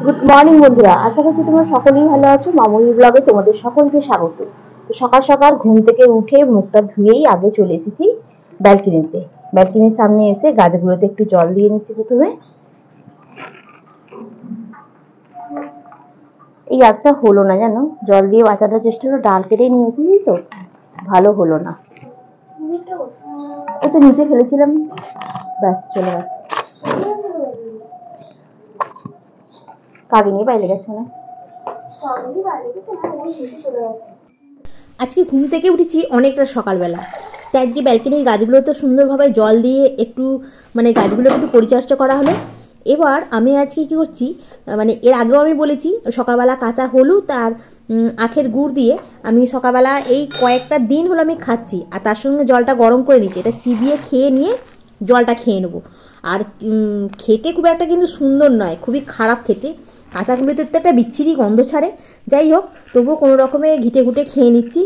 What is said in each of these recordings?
Good morning বন্ধুরা, আশা করছি তোমরা সকলেই ভালো আছো। মামুনি ব্লগে তোমাদের সকলকে স্বাগত। তো সকাল সকাল ঘুম থেকে উঠে মুখটা ধুয়েই আগে চলে এসেছি ব্যালকনিতে। ব্যালকনির সামনে এসে গাছগুলোতে একটু জল দিয়ে নিচ্ছি। প্রথমে এই গাছটা হলো না, জানো, জল দিয়ে বাঁচানোর চেষ্টা করে ডাল কেটে নিয়ে এসেছি, তো ভালো হলো না। এই তো নিচে ফেলেছিলাম, ব্যাস চলে গেছে। কাকিনি বাইরে গেছে না, আজকে ঘুম থেকে উঠেছি অনেকটা সকালবেলা। তাই আজকে ব্যালকনির গাছগুলো তো সুন্দরভাবে জল দিয়ে একটু গাছগুলোকে একটু পরিচর্যা করা হলো। এবার আমি আজকে কি করছি, এর আগেও আমি বলেছি সকালবেলা কাঁচা হলুদ আর আখের গুড় দিয়ে আমি সকালবেলা এই কয়েকটা দিন হলো আমি খাচ্ছি, আর তার সঙ্গে জলটা গরম করে নিচ্ছি। এটা চিবিয়ে খেয়ে নিয়ে জলটা খেয়ে নেবো। আর খেতে খুব একটা কিন্তু সুন্দর নয়, খুবই খারাপ খেতে। কাঁচা কুমড়োতে তো একটা বিচ্ছিরি গন্ধ ছাড়ে। যাই হোক, তবুও কোনো রকমে ঘিটে ঘুটে খেয়ে নিচ্ছি।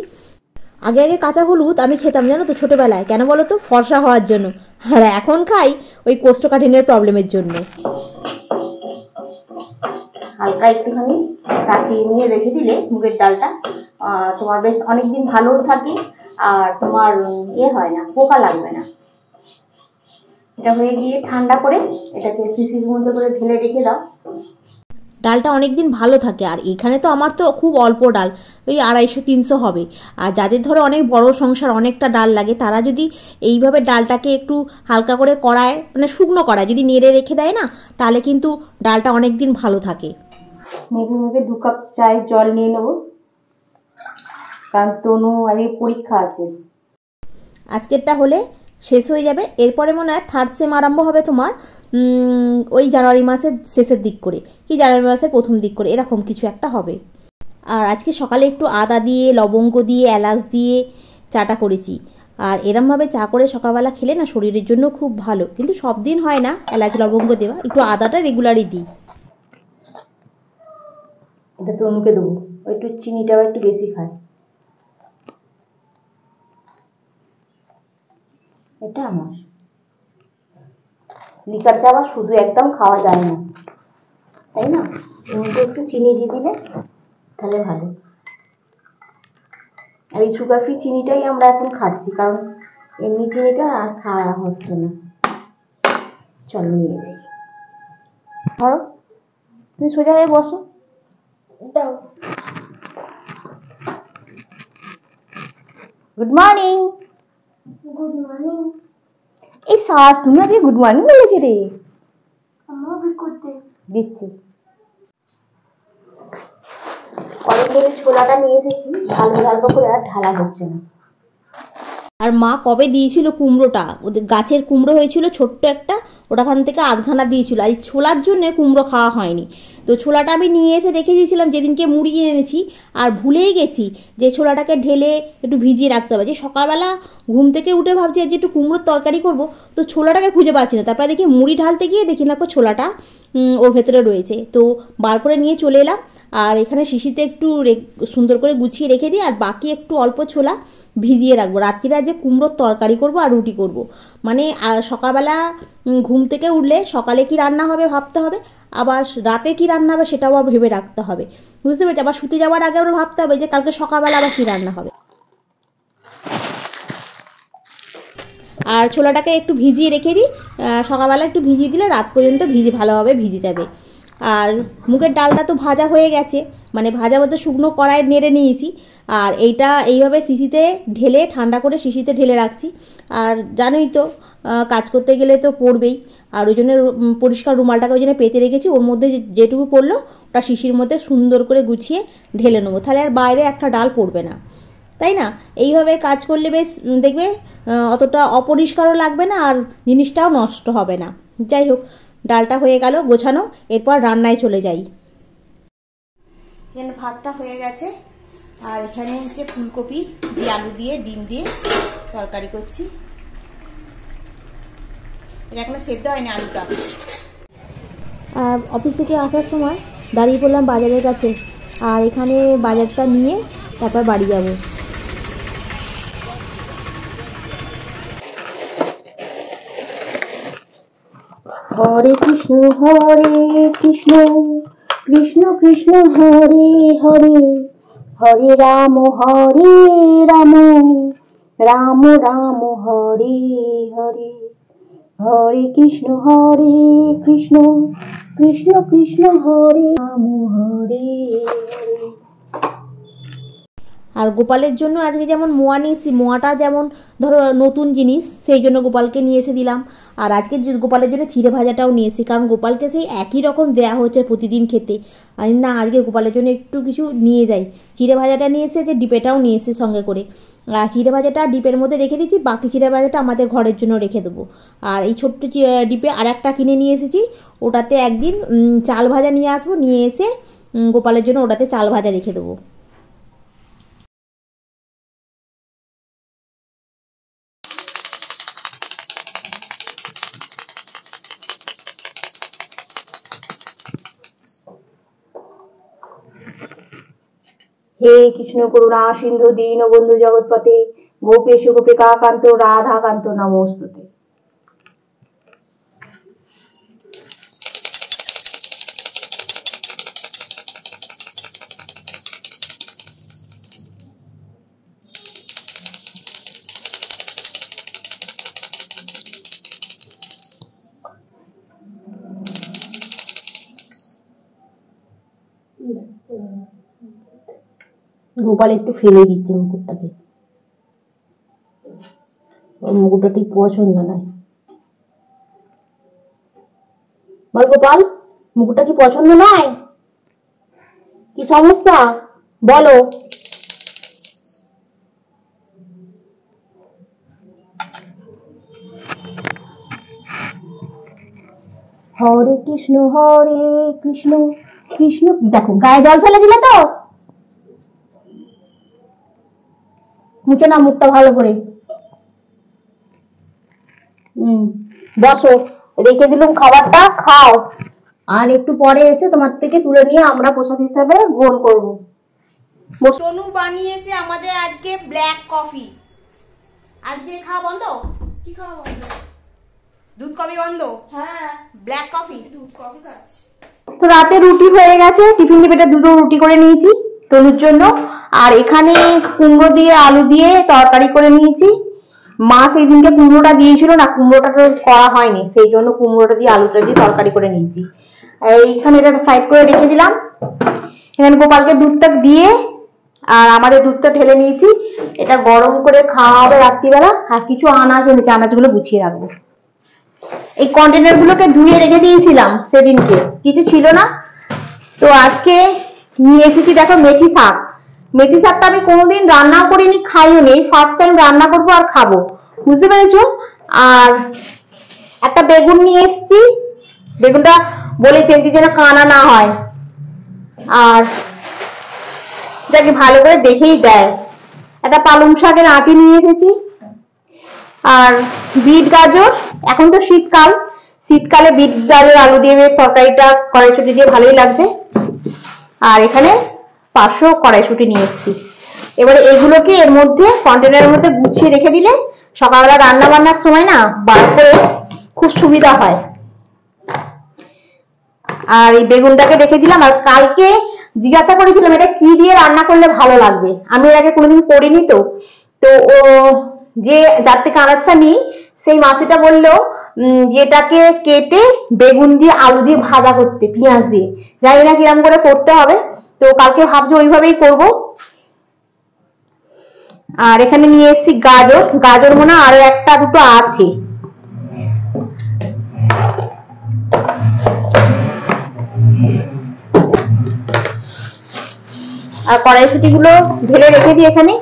আগে আগে কাঁচা হলুদ আমি খেতাম, জানো তো, ছোটোবেলায়। কেন বলো তো? ফর্সা হওয়ার জন্য। আর এখন খাই ওই কোষ্ঠকাঠিন্যের প্রবলেমের জন্য। হালকা একটুখানি কাটিয়ে নিয়ে রেখে দিলে মুগের ডালটা তোমার বেশ অনেকদিন ভালো থাকে, আর তোমার হয় না, পোকা লাগবে না। এটা হয়ে গিয়ে ঠান্ডা করে এটাকে শিশির মধ্যে করে ঢেলে রেখে দাও। ডালটা অনেক দিন ভালো থাকে। আর এখানে তো আমার তো খুব অল্প ডাল, ওই 250-300 হবে। আর যাদের ধরো অনেক বড় সংসার, অনেকটা ডাল লাগে, তারা যদি এইভাবে ডালটাকে একটু হালকা করে কড়ায়, শুকনো কড়ায় যদি নেড়ে রেখে দেয় না, তাহলে কিন্তু ডালটা অনেক দিন ভালো থাকে। মেঘে মেঘে 2 কাপ চায়ের জল নিয়ে নেবো, কারণ তনু আগে পরীক্ষা আছে। আজকেরটা হলে শেষ হয়ে যাবে। এরপরে মনে হয় 3rd সেম আরম্ভ হবে তোমার, ওই জানুয়ারি মাসের শেষের দিক করে কি জানুয়ারি মাসের প্রথম দিক করে, এরকম কিছু একটা হবে। আর আজকে সকালে একটু আদা দিয়ে, লবঙ্গ দিয়ে, এলাচ দিয়ে চাটা করেছি। আর এরমভাবে চা করে সকালবেলা খেলে না শরীরের জন্য খুব ভালো। কিন্তু সব দিন হয় না এলাচ লবঙ্গ দেওয়া, একটু আদাটা রেগুলারই দিই। এটা তনুকে দেবো, একটু চিনিটাও একটু বেশি খায়। এটা আমার লিকার চা আবার শুধু একদম খাওয়া যায় না, তাই না? একটু চিনি দিয়ে দিলে তাহলে ভালো। আর এই সুগার ফ্রি চিনিটাই আমরা এখন খাচ্ছি, কারণ এমনি চিনিটা আর খাওয়া হচ্ছে না। চলো নিয়ে যাই। ধরো, তুমি সোজা হয়ে বসো। Good morning. Good morning. এই শ্বাস তুমি আজকে গুড মর্নিং বলেছে রে। দিচ্ছি। অনেক করে ছোলাটা নিয়ে এসেছি, ভালো করে আর ঢালা হচ্ছে না। আর মা কবে দিয়েছিল কুমড়োটা, ওদের গাছের কুমড়ো হয়েছিল ছোট্ট একটা, ওটাখান থেকে আধখানা দিয়েছিল। আর ছোলার জন্য কুমড়ো খাওয়া হয়নি। তো ছোলাটা আমি নিয়ে এসে রেখে দিয়েছিলাম যেদিনকে মুড়ি এনেছি, আর ভুলেই গেছি যে ছোলাটাকে ঢেলে একটু ভিজিয়ে রাখতে হবে। যে সকালবেলা ঘুম থেকে উঠে ভাবছি যে একটু কুমড়োর তরকারি করব, তো ছোলাটাকে খুঁজে পাচ্ছি না। তারপরে দেখি মুড়ি ঢালতে গিয়ে দেখি না ছোলাটা ওর ভেতরে রয়েছে। তো বার করে নিয়ে চলে এলাম। আর এখানে শিশিতে একটু সুন্দর করে গুছিয়ে রেখে দিই, আর বাকি একটু অল্প ছোলা ভিজিয়ে রাখবো। রাত্রিরে যে কুমড়োর তরকারি করব আর রুটি করব। সকালবেলা ঘুম থেকে উঠলে সকালে কি রান্না হবে ভাবতে হবে, আবার রাতে কি রান্না হবে সেটাও আবার ভেবে রাখতে হবে, বুঝতে পেরেছি? আবার শুতে যাওয়ার আগে আবার ভাবতে হবে যে কালকে সকালবেলা আবার কি রান্না হবে। আর ছোলাটাকে একটু ভিজিয়ে রেখে দিই, সকালবেলা একটু ভিজিয়ে দিলে রাত পর্যন্ত ভালোভাবে ভিজে যাবে। আর মুগের ডালটা তো ভাজা হয়ে গেছে, ভাজা বলতে শুকনো কড়াইয়ে নেড়ে নিয়েছি। আর এইটা এইভাবে শিশিতে ঢেলে, ঠান্ডা করে শিশিতে ঢেলে রাখছি। আর জানোই তো কাজ করতে গেলে তো পড়বেই, আর ওই জন্য পরিষ্কার রুমালটাকে ওই জন্য পেতে রেখেছি। ওর মধ্যে যেটুকু পড়লো ওটা শিশির মধ্যে সুন্দর করে গুছিয়ে ঢেলে নেবো, তাহলে আর বাইরে একটা ডাল পড়বে না, তাই না? এইভাবে কাজ করলে বেশ দেখবে অতটা অপরিষ্কারও লাগবে না, আর জিনিসটাও নষ্ট হবে না। যাই হোক, ডালটা হয়ে গেল গোছানো, এরপর রান্নায় চলে যাই। এখানে ভাতটা হয়ে গেছে, আর এখানে হচ্ছে ফুলকপি দিয়ে, আলু দিয়ে, ডিম দিয়ে তরকারি করছি। এটা এখনো সেদ্ধ হয়নি আলুটা। আর অফিস থেকে আসার সময় দাঁড়িয়ে পড়লাম বাজারের কাছে, আর এখানে বাজারটা নিয়ে তারপর বাড়ি যাব। হরে কৃষ্ণ কৃষ্ণ কৃষ্ণ হরে হরে হরে রাম রাম রাম হরে হরে হরে কৃষ্ণ কৃষ্ণ কৃষ্ণ হরে রাম হরে হরে। আর গোপালের জন্য আজকে যেমন মোয়া নিয়েছি, মোয়াটা যেমন ধরো নতুন জিনিস, সেই জন্য গোপালকে নিয়ে এসে দিলাম। আর আজকে গোপালের জন্য চিড়ে ভাজাটাও নিয়েছি, কারণ গোপালকে সেই একই রকম দেয়া হচ্ছে প্রতিদিন খেতে। আর না, আজকে গোপালের জন্য একটু কিছু নিয়ে যাই। চিড়ে ভাজাটা নিয়ে এসে যে ডিপেটাও নিয়ে এসে সঙ্গে করে। আর চিড়ে ভাজাটা ডিপের মধ্যে রেখে দিচ্ছি, বাকি চিড়ে ভাজাটা আমাদের ঘরের জন্য রেখে দেবো। আর এই ছোট্ট ডিপে আর একটা কিনে নিয়ে এসেছি, ওটাতে একদিন চাল ভাজা নিয়ে আসবো, নিয়ে এসে গোপালের জন্য ওটাতে চাল ভাজা রেখে দেবো। হে কৃষ্ণ করুণা সিন্ধু দীনবন্ধু জগৎপতে গোপেশ গোপিকাকান্ত রাধাকান্ত নমস্তুতে। গোপাল একটু ফেলে দিচ্ছে মুকুটটাকে, ওর মুকুটটা ঠিক পছন্দ নয়। বল গোপাল, মুকুটটা কি পছন্দ নয়? কি সমস্যা বলো? হরে কৃষ্ণ কৃষ্ণ। দেখো গায়ে জল ফেলে দিলে তো, মুছে না মুখটা ভালো করে। বসো, রেখে দিলাম খাবারটা, খাও। আর একটু পরে এসে তোমার থেকে তুলে নিয়ে আমরা প্রসাদ হিসাবে গ্রহণ করবো। তনু বানিয়েছে আমাদের আজকে ব্ল্যাক কফি। আজকে খাওয়া বন্ধ? কি খাওয়া বন্ধ? দুধ কফি বন্ধ? হ্যাঁ, ব্ল্যাক কফি। দুধ কফি খাচ্ছি। তো রাতে রুটি হয়ে গেছে, টিফিন টিফিনে দুটো রুটি করে নিয়েছি তনুর জন্য। আর এখানে কুমড়ো দিয়ে আলু দিয়ে তরকারি করে নিয়েছি। মা সেই দিনকে কুমড়োটা দিয়েছিল না, কুমড়োটা তো করা হয়নি, সেই জন্য কুমড়োটা দিয়ে আলুটা দিয়ে তরকারি করে নিয়েছি। এইখানে এটা সাইড করে রেখে দিলাম। এখানে গোপালকে দুধটা দিয়ে আর আমাদের দুধটা ঢেলে নিয়েছি। এটা গরম করে খাওয়া হবে রাত্রিবেলা। আর কিছু আনাজ এনেছে, আনাজগুলো গুছিয়ে রাখবো। এই কন্টেনার গুলোকে ধুয়ে রেখে দিয়েছিলাম সেদিনকে, কিছু ছিল না, তো আজকে নিয়ে এসেছি। দেখো মেথি শাক, মেথি শাকটা আমি কোনোদিন রান্নাও করিনি, খাইও নি, ফার্স্ট টাইম রান্না করবো আর খাবো, বুঝতে পেরেছো? আর একটা বেগুন নিয়ে এসেছি, বেগুনটা বলেছেন যে যেন কানা না হয়, আর যাকে ভালো করে দেখেই দেয়। একটা পালং শাকের আটি নিয়ে এসেছি। আর বিট গাজর, এখন তো শীতকাল, শীতকালে বিট গাজর আলু দিয়ে বেশ তরকারিটা কড়াইশুঁটি দিয়ে ভালোই লাগছে। আর এখানে 500 কড়াইশুঁটি নিয়ে এসেছি। এবারে এগুলোকে এর মধ্যে কন্টেনারের মধ্যে গুছিয়ে রেখে দিলে সকালবেলা রান্না বান্নার সময় না বার করে খুব সুবিধা হয়। আর এই বেগুনটাকে রেখে দিলাম। আর কালকে জিজ্ঞাসা করেছিলাম এটা কি দিয়ে রান্না করলে ভালো লাগবে, আমি এর আগে কোনোদিন করিনি, তো ও যে যার থেকে আনাজটা নিই সেই মাসিটা বললো যেটাকে কেটে বেগুন দিয়ে আলু দিয়ে ভাজা করতে, পেঁয়াজ দিয়ে, জানি না কিরম করে করতে হবে, তো কালকে ভাবছি ওইভাবেই করবো। আর এখানে নিয়ে এসেছি গাজর, গাজর মনে আরো একটা দুটো আছে। আর কড়াইশুঁটি গুলো ঢেলে রেখে দিই এখানে।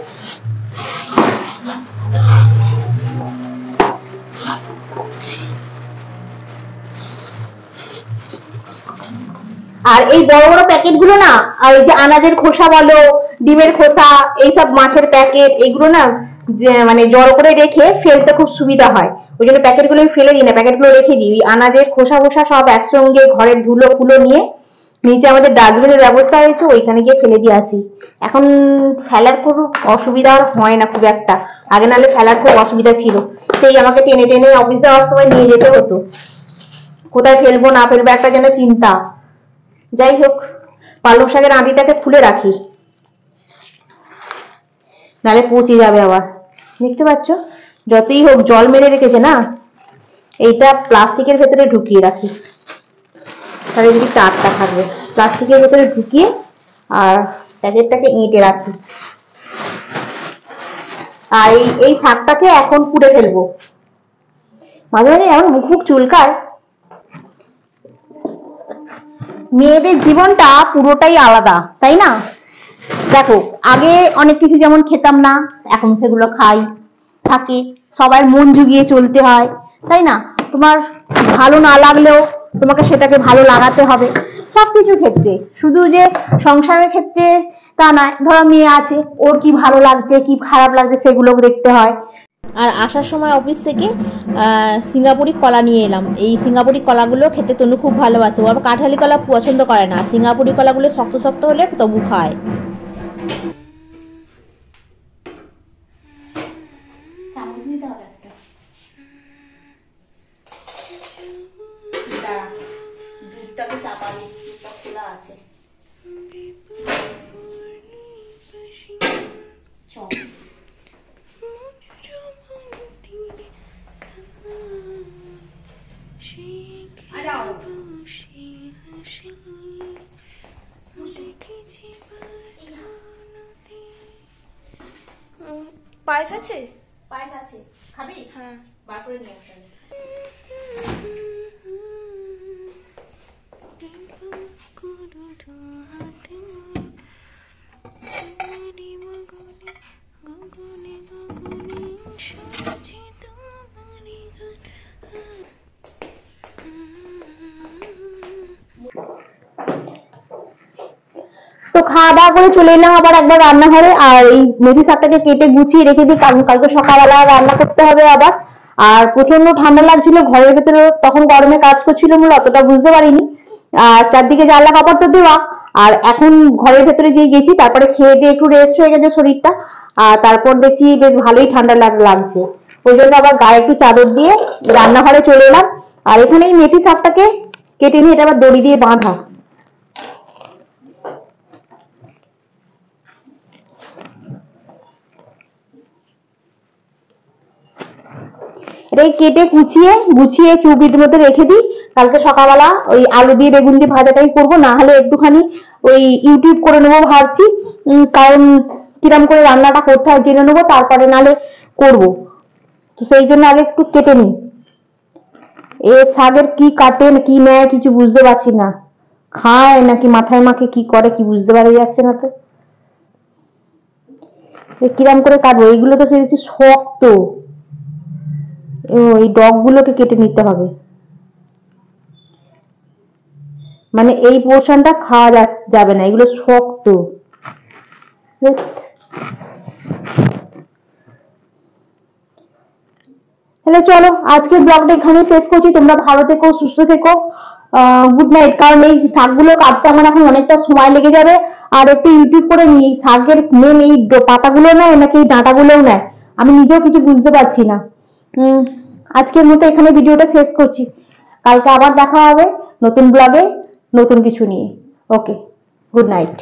আর এই বড় বড় প্যাকেট গুলো না, আর এই যে আনাজের খোসা বলো, ডিমের খোসা, এইসব মাছের প্যাকেট, এগুলো না মানে জড়ো করে রেখে ফেলতে খুব সুবিধা হয়, ওই জন্য প্যাকেট গুলো ফেলে দিই না, প্যাকেট গুলো রেখে দিই। আনাজের খোসা খোসা সব একসঙ্গে ঘরের ধুলো ফুলো নিয়ে নিচে আমাদের ডাস্টবিনের ব্যবস্থা হয়েছে, ওইখানে গিয়ে ফেলে দিয়ে আসি। এখন ফেলার খুব অসুবিধা হয় না খুব একটা, আগে নাহলে ফেলার খুব অসুবিধা ছিল, সেই আমাকে টেনে টেনে অফিস যাওয়ার সময় নিয়ে যেতে হতো, কোথায় ফেলবো না ফেলবো একটা যেন চিন্তা। যাই হোক, পালং শাকের আঁটিটাকে খুলে রাখি, নালে পচে যাবে আবার। দেখতে পাচ্ছ, যতই হোক জল মেরে রেখেছে না, এইটা প্লাস্টিকের ভেতরে ঢুকিয়ে রাখি, তাহলে যদি টাটকা থাকবে। প্লাস্টিকের ভেতরে ঢুকিয়ে আর প্যাকেটটাকে এঁটে রাখি। আর এই শাকটাকে এখন পুড়ে ফেলবো। মাঝে মাঝে এমন মুখ মুখ চুলকায়। মেয়েদের জীবনটা পুরোটাই আলাদা, তাই না? দেখো, আগে অনেক কিছু যেমন খেতাম না, এখন সেগুলো খাই, থাকে, সবার মন জুগিয়ে চলতে হয়, তাই না? তোমার ভালো না লাগলেও তোমাকে সেটাকে ভালো লাগাতে হবে, সবকিছু ক্ষেত্রে, শুধু যে সংসারের ক্ষেত্রে তা নয়। ধরো মেয়ে আছে, ওর কি ভালো লাগছে কি খারাপ লাগছে সেগুলো দেখতে হয়। আর আসার সময় অফিস থেকে সিঙ্গাপুরি কলা নিয়ে এলাম। এই সিঙ্গাপুরি কলাগুলো খেতে তনু খুব ভালোবাসে। ও আবার কাঁঠালি কলা পছন্দ করে না, সিঙ্গাপুরি কলাগুলো শক্ত শক্ত হলে তবু খায়। চামচ নিতে হবে একটা। দুধটাকে চাপাবি, দুধটা খোলা আছে। চল পায়েস আছে? পায়েস আছে, খাবি? হ্যাঁ, বার করে নিয়ে আসতে। তো খাওয়া দাওয়া করে চলে এলাম আবার একবার রান্নাঘরে। আর এই মেথি শাকটাকে কেটে গুছিয়ে রেখে দিই, কারণ কালকে সকালবেলা রান্না করতে হবে আবার। আর প্রচন্ড ঠান্ডা লাগছিল ঘরের ভেতরে, তখন গরমে কাজ করছিল বলে অতটা বুঝতে পারিনি। আর চারদিকে জানলা কাপড় তো দেওয়া। আর এখন ঘরের ভেতরে যেই গেছি, তারপরে খেয়ে দিয়ে একটু রেস্ট হয়ে গেছে শরীরটা। আর তারপর দেখছি বেশ ভালোই ঠান্ডা লাগছে, ওই জন্য আবার গায়ে একটু চাদর দিয়ে রান্নাঘরে চলে এলাম। আর এখানে এই মেথি শাকটাকে কেটে নিয়ে এটা আবার দড়ি দিয়ে বাঁধা। এটাই কেটে কুচিয়ে গুছিয়ে চুবির মধ্যে রেখে দিই। কালকে সকালবেলা ওই আলু দিয়ে বেগুন দিয়ে ভাজাটাই করবো, না হলে একটুখানি ওই ইউটিউব করে নেবো ভাবছি। কারণ কিরম করে রান্নাটা করতে হয় জেনে নেবো, তারপরে নাহলে করবো। তো সেই জন্য আগে একটু কেটে নিই। এ শাকের কি কাটে কি নেয় কিছু বুঝতে পারছি না, খায় নাকি মাথায় মাখে কি করে কি বুঝতে পারা যাচ্ছে না। তো কিরম করে কাটবো? এইগুলো তো সে শক্ত, এই ডগ গুলোকে কেটে নিতে হবে, মানে এই পোর্শনটা খাওয়া যাবে না, এগুলো শক্ত। তাহলে চলো আজকের ব্লগটা এখানে শেষ করছি। তোমরা ভালো থেকো, সুস্থ থেকো, গুড নাইট। কারণ এই শাকগুলো কাটতে আমার এখন অনেকটা সময় লেগে যাবে। আর একটু ইউটিউব করে নিই শাকের মেন এই পাতাগুলো নেয় নাকি এই ডাঁটাগুলোও নেয়, আমি নিজেও কিছু বুঝতে পারছি না। আজকের মতো এখানে ভিডিওটা শেষ করছি। কালকে আবার দেখা হবে নতুন ব্লগে নতুন কিছু নিয়ে। ওকে, গুড নাইট।